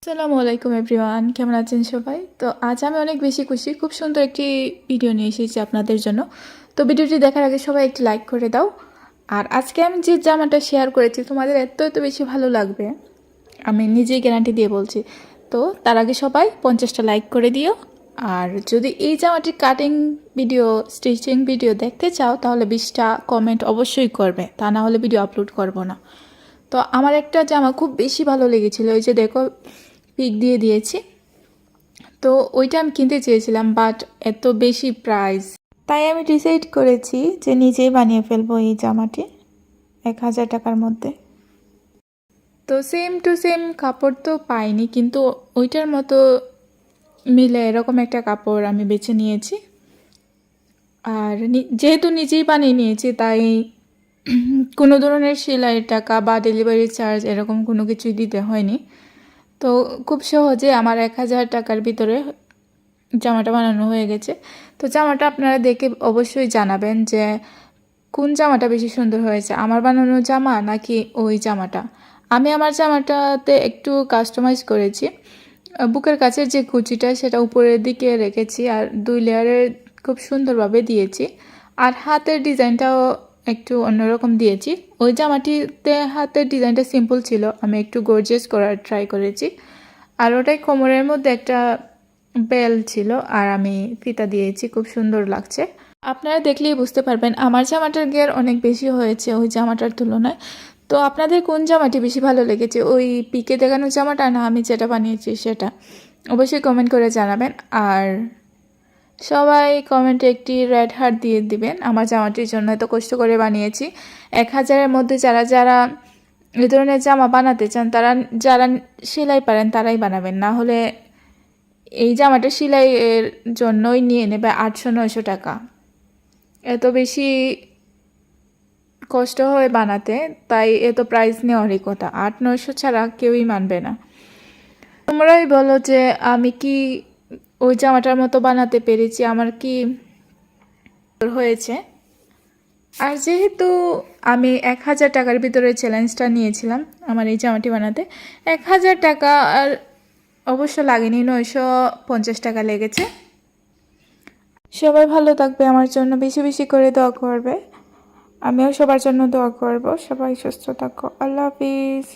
আসসালামু আলাইকুম এভরিওয়ান, কেমন আছেন সবাই? তো আজ আমি অনেক বেশি খুশি, খুব সুন্দর একটি ভিডিও নিয়ে এসেছি আপনাদের জন্য। তো ভিডিওটি দেখার আগে সবাই একটি লাইক করে দাও। আর আজকে আমি যে জামাটা শেয়ার করেছি তোমাদের এত বেশি ভালো লাগবে, আমি নিজেই গ্যারান্টি দিয়ে বলছি। তো তার আগে সবাই 50টা লাইক করে দিও। আর যদি এই জামাটির কাটিং ভিডিও, স্টিচিং ভিডিও দেখতে চাও তাহলে 20টা কমেন্ট অবশ্যই করবে, তা না হলে ভিডিও আপলোড করব না। তো আমার একটা জামা খুব বেশি ভালো লেগেছিল, ওই যে দেখো পিক দিয়ে দিয়েছি। তো ওইটা আমি কিনতে চেয়েছিলাম, বাট এত বেশি প্রাইস, তাই আমি ডিসাইড করেছি যে নিজেই বানিয়ে ফেলবো এই জামাটি 1000 টাকার মধ্যে। তো সেম টু সেম কাপড় তো পাইনি, কিন্তু ওইটার মতো মিলে এরকম একটা কাপড় আমি বেছে নিয়েছি। আর যেহেতু নিজেই বানিয়ে নিয়েছি, তাই কোনো ধরনের সেলাইয়ের টাকা বা ডেলিভারি চার্জ এরকম কোনো কিছুই দিতে হয়নি। তো খুব সহজে আমার 1000 টাকার ভিতরে জামাটা বানানো হয়ে গেছে। তো জামাটা আপনারা দেখে অবশ্যই জানাবেন যে কোন জামাটা বেশি সুন্দর হয়েছে, আমার বানানো জামা নাকি ওই জামাটা। আমি আমার জামাটাতে একটু কাস্টমাইজ করেছি। বুকের কাছে যে কুচিটা সেটা উপরের দিকে রেখেছি, আর 2 লেয়ারের খুব সুন্দরভাবে দিয়েছি। আর হাতের ডিজাইনটাও একটু অন্যরকম দিয়েছি। ওই জামাটিতে হাতের ডিজাইনটা সিম্পল ছিল, আমি একটু গর্জিয়াস করার ট্রাই করেছি। আর ওটাই কোমরের মধ্যে একটা বেল ছিল, আর আমি ফিতা দিয়েছি, খুব সুন্দর লাগছে। আপনারা দেখলেই বুঝতে পারবেন আমার জামাটার গের অনেক বেশি হয়েছে ওই জামাটার তুলনায়। তো আপনাদের কোন জামাটি বেশি ভালো লেগেছে, ওই পিকে দেখানো জামাটা না আমি যেটা বানিয়েছি সেটা? অবশ্যই কমেন্ট করে জানাবেন। আর সবাই কমেন্টে একটি রেড হার্ট দিয়ে দিবেন আমার জামাটির জন্য, এত কষ্ট করে বানিয়েছি। 1000-এর মধ্যে যারা যারা এই ধরনের জামা বানাতে চান, যারা সেলাই পারেন তারাই বানাবেন, না হলে এই জামাটা সেলাইয়ের জন্যই নিয়ে নেবে 800-900 টাকা। এত বেশি কষ্ট হয় বানাতে, তাই এত প্রাইস নেওয়ারই কথা। 800-900 ছাড়া কেউই মানবে না। তোমরাই বলো যে আমি কি ওই জামাটার মতো বানাতে পেরেছি, আমার কি হয়েছে। আর যেহেতু আমি 1000 টাকার ভিতরে চ্যালেঞ্জটা নিয়েছিলাম আমার এই জামাটি বানাতে, 1000 টাকা আর অবশ্য লাগেনি, 950 টাকা লেগেছে। সবাই ভালো থাকবে, আমার জন্য বেশি বেশি করে দোয়া করবে। আমিও সবার জন্য দোয়া করব। সবাই সুস্থ থাকো। আল্লাহ হাফিজ।